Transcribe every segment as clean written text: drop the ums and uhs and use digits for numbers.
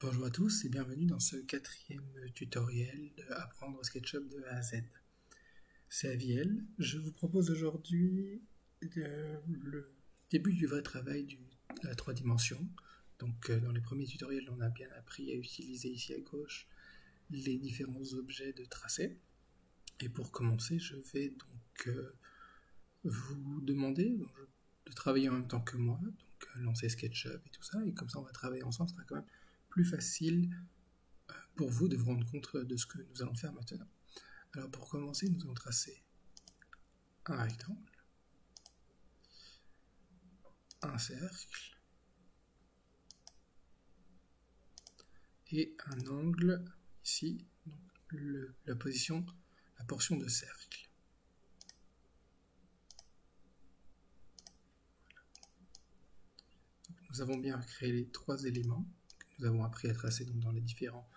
Bonjour à tous et bienvenue dans ce quatrième tutoriel de Apprendre SketchUp de A à Z. C'est Aviel. Je vous propose aujourd'hui le début du vrai travail de la 3 dimensions. Donc dans les premiers tutoriels, on a bien appris à utiliser ici à gauche les différents objets de tracé. Et pour commencer, je vais donc vous demander de travailler en même temps que moi, donc lancer SketchUp et tout ça, et comme ça on va travailler ensemble, ce sera quand même plus facile pour vous de vous rendre compte de ce que nous allons faire maintenant. Alors pour commencer, nous allons tracer un rectangle, un cercle et un angle ici, donc la portion de cercle. Donc, nous avons bien créé les 3 éléments que nous avons appris à tracer donc, dans les différents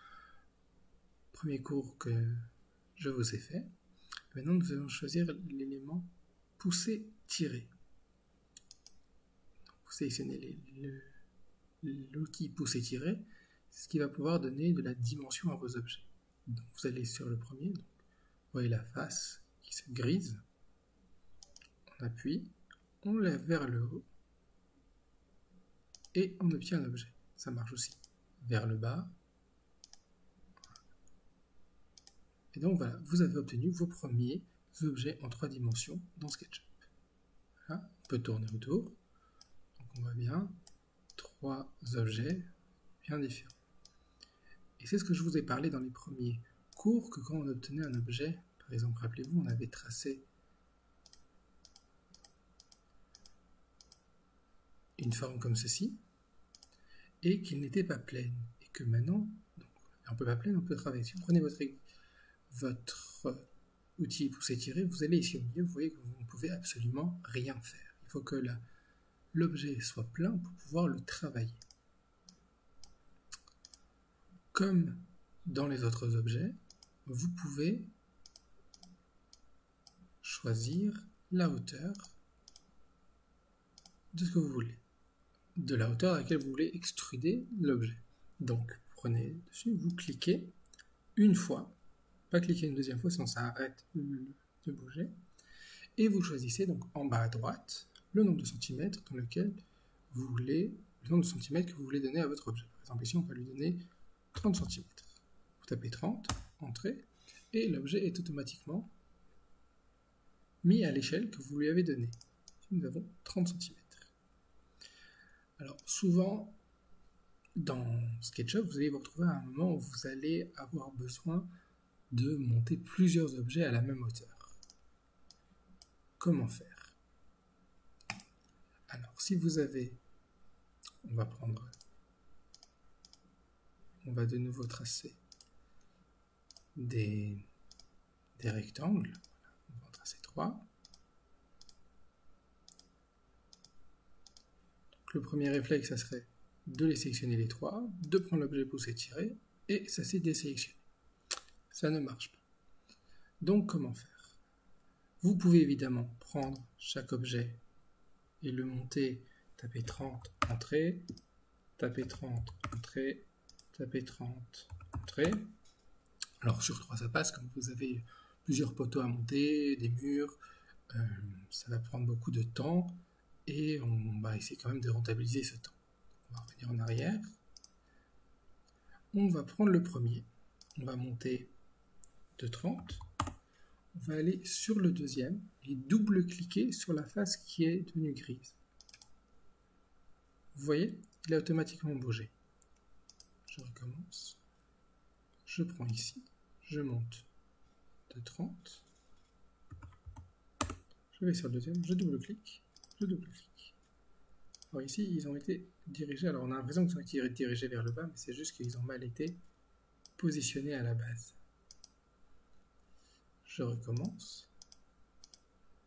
premiers cours que je vous ai fait. Maintenant, nous allons choisir l'élément pousser-tirer. Vous sélectionnez l'outil pousser-tirer, c'est ce qui va pouvoir donner de la dimension à vos objets. Donc, vous allez sur le premier, donc, vous voyez la face qui se grise, on appuie, on lève vers le haut et on obtient un objet. Ça marche aussi vers le bas. Et donc voilà, vous avez obtenu vos premiers objets en 3 dimensions dans SketchUp. Voilà, on peut tourner autour. Donc on voit bien 3 objets bien différents. Et c'est ce que je vous ai parlé dans les premiers cours, que quand on obtenait un objet, par exemple, rappelez-vous, on avait tracé une forme comme ceci, et qu'il n'était pas pleine. Et que maintenant, on ne peut pas pleine, on peut travailler. Si vous prenez votre outil pousser-tirer, vous allez ici au milieu, vous voyez que vous ne pouvez absolument rien faire. Il faut que l'objet soit plein pour pouvoir le travailler. Comme dans les autres objets, vous pouvez choisir la hauteur de ce que vous voulez, de la hauteur à laquelle vous voulez extruder l'objet. Donc, vous prenez dessus, vous cliquez une fois, pas cliquer une deuxième fois, sinon ça arrête de bouger, et vous choisissez donc en bas à droite le nombre de centimètres dans lequel vous voulez, le nombre de centimètres que vous voulez donner à votre objet. Par exemple, ici, on va lui donner 30 cm. Vous tapez 30, entrée, et l'objet est automatiquement mis à l'échelle que vous lui avez donnée. Ici, nous avons 30 cm. Alors, souvent, dans SketchUp, vous allez vous retrouver à un moment où vous allez avoir besoin de monter plusieurs objets à la même hauteur. Comment faire? Alors, si vous avez, on va de nouveau tracer des rectangles. On va en tracer 3. Donc, le premier réflexe, ça serait de les sélectionner les 3, de prendre l'objet pousser-tirer, et ça s'est désélectionné. Ça ne marche pas. Donc, comment faire? Vous pouvez évidemment prendre chaque objet et le monter, taper 30, entrée, taper 30, entrée, taper 30, entrée. Alors sur 3 ça passe, comme vous avez plusieurs poteaux à monter, des murs, ça va prendre beaucoup de temps et on va essayer quand même de rentabiliser ce temps. On va revenir en arrière. On va prendre le premier, on va monter de 30. On va aller sur le deuxième et double-cliquer sur la face qui est devenue grise. Vous voyez, il a automatiquement bougé. Je recommence. Je prends ici, je monte de 30. Je vais sur le deuxième, je double-clique, je double-clique. Alors ici, ils ont été dirigés, alors on a l'impression qu'ils ont été dirigés vers le bas, mais c'est juste qu'ils ont mal été positionnés à la base. Je recommence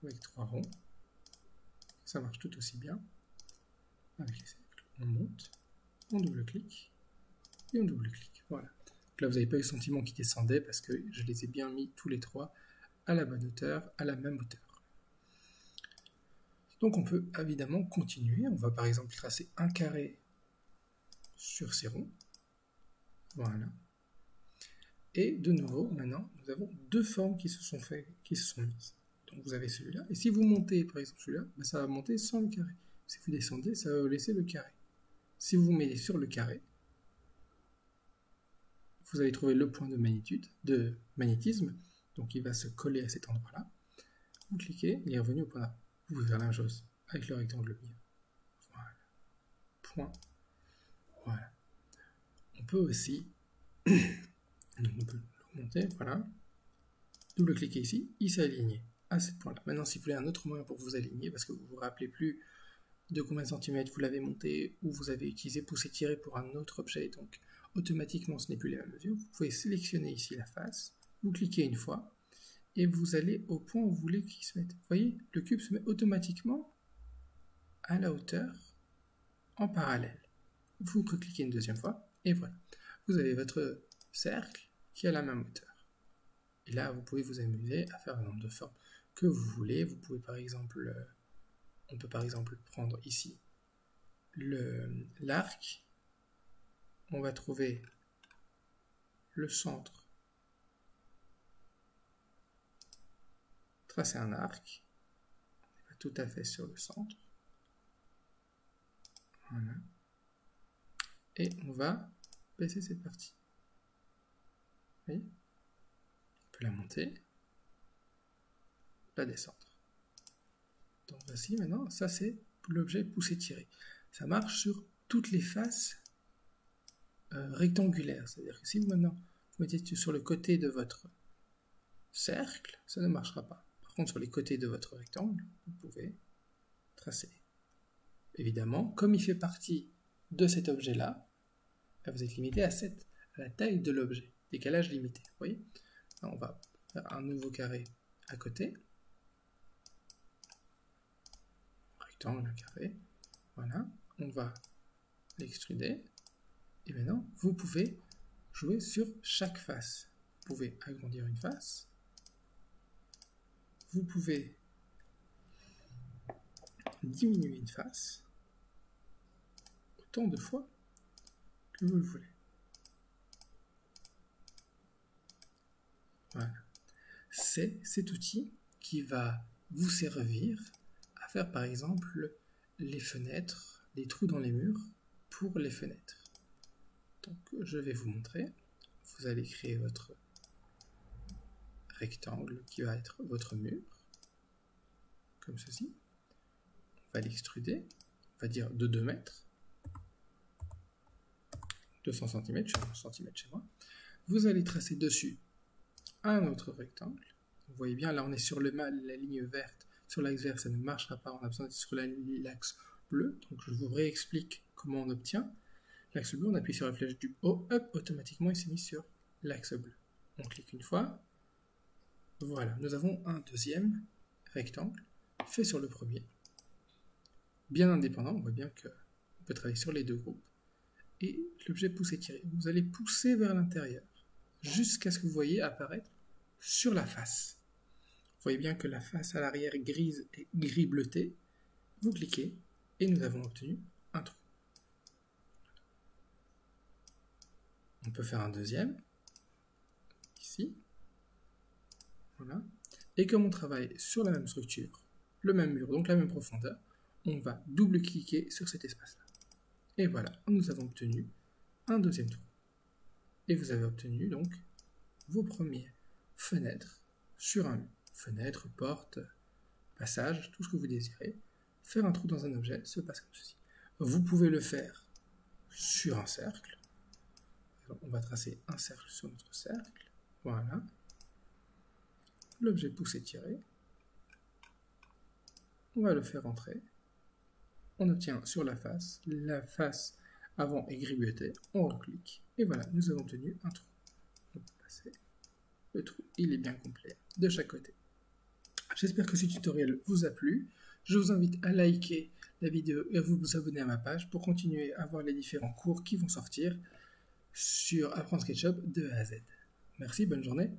avec 3 ronds. Ça marche tout aussi bien avec les cercles. On monte, on double-clique et on double-clique. Voilà. Donc là, vous n'avez pas eu le sentiment qu'ils descendaient parce que je les ai bien mis tous les 3 à la bonne hauteur, à la même hauteur. Donc on peut évidemment continuer. On va par exemple tracer un carré sur ces ronds. Voilà. Et de nouveau, maintenant, nous avons deux formes qui se sont mises. Donc vous avez celui-là. Et si vous montez, par exemple, celui-là, ben, ça va monter sans le carré. Si vous descendez, ça va vous laisser le carré. Si vous vous mettez sur le carré, vous allez trouver le point de magnétisme. Donc il va se coller à cet endroit-là. Vous cliquez, il est revenu au point A. Vous pouvez faire la même chose avec le rectangle milieu. Voilà. Point. Voilà. On peut aussi donc on peut monter, voilà. Double-cliquer ici, il s'est aligné à ce point-là. Maintenant, si vous voulez un autre moyen pour vous aligner, parce que vous ne vous rappelez plus de combien de centimètres vous l'avez monté ou vous avez utilisé pouce-étiré pour un autre objet, donc automatiquement ce n'est plus les mêmes mesures, vous pouvez sélectionner ici la face, vous cliquez une fois et vous allez au point où vous voulez qu'il se mette. Vous voyez, le cube se met automatiquement à la hauteur en parallèle. Vous recliquez une deuxième fois et voilà. Vous avez votre cercle qui est à la même hauteur. Et là, vous pouvez vous amuser à faire un nombre de formes que vous voulez. Vous pouvez par exemple, on peut par exemple prendre ici l'arc. On va trouver le centre, tracer un arc. On n'est pas tout à fait sur le centre. Voilà. Et on va baisser cette partie. Vous voyez ? On peut la monter, la descendre. Donc voici maintenant, ça c'est l'objet pouce-étiré. Ça marche sur toutes les faces rectangulaires. C'est-à-dire que si vous maintenant vous mettez sur le côté de votre cercle, ça ne marchera pas. Par contre, sur les côtés de votre rectangle, vous pouvez tracer. Évidemment, comme il fait partie de cet objet-là, vous êtes limité à la taille de l'objet. Décalage limité. Vous voyez ? Alors, on va faire un nouveau carré à côté. Rectangle, carré. Voilà. On va l'extruder. Et maintenant, vous pouvez jouer sur chaque face. Vous pouvez agrandir une face. Vous pouvez diminuer une face autant de fois que vous le voulez. Voilà. C'est cet outil qui va vous servir à faire par exemple les fenêtres, les trous dans les murs pour les fenêtres. Donc je vais vous montrer. Vous allez créer votre rectangle qui va être votre mur, comme ceci. On va l'extruder, on va dire de 2 mètres, 200 cm, je suis en cm chez moi. Vous allez tracer dessus un autre rectangle. Vous voyez bien, là on est sur la ligne verte. Sur l'axe vert, ça ne marchera pas, on a besoin d'être sur l'axe bleu. Donc je vous réexplique comment on obtient. L'axe bleu, on appuie sur la flèche du haut, hop, automatiquement il s'est mis sur l'axe bleu. On clique une fois. Voilà, nous avons un deuxième rectangle fait sur le premier. Bien indépendant, on voit bien qu'on peut travailler sur les deux groupes. Et l'objet pouce-étiré. Vous allez pousser vers l'intérieur jusqu'à ce que vous voyez apparaître sur la face. Vous voyez bien que la face à l'arrière est grise et gris bleuté. Vous cliquez et nous avons obtenu un trou. On peut faire un deuxième, ici. Voilà. Et comme on travaille sur la même structure, le même mur, donc la même profondeur, on va double-cliquer sur cet espace-là. Et voilà, nous avons obtenu un deuxième trou. Et vous avez obtenu donc vos premières fenêtres sur un mur. Fenêtre, porte, passage, tout ce que vous désirez. Faire un trou dans un objet se passe comme ceci. Vous pouvez le faire sur un cercle. On va tracer un cercle sur notre cercle. Voilà. L'objet pouce-étiré. On va le faire entrer. On obtient sur la face avant est gris bleuté. On reclique. Et voilà, nous avons obtenu un trou. On peut passer. Le trou, il est bien complet de chaque côté. J'espère que ce tutoriel vous a plu. Je vous invite à liker la vidéo et à vous abonner à ma page pour continuer à voir les différents cours qui vont sortir sur Apprendre SketchUp de A à Z. Merci, bonne journée.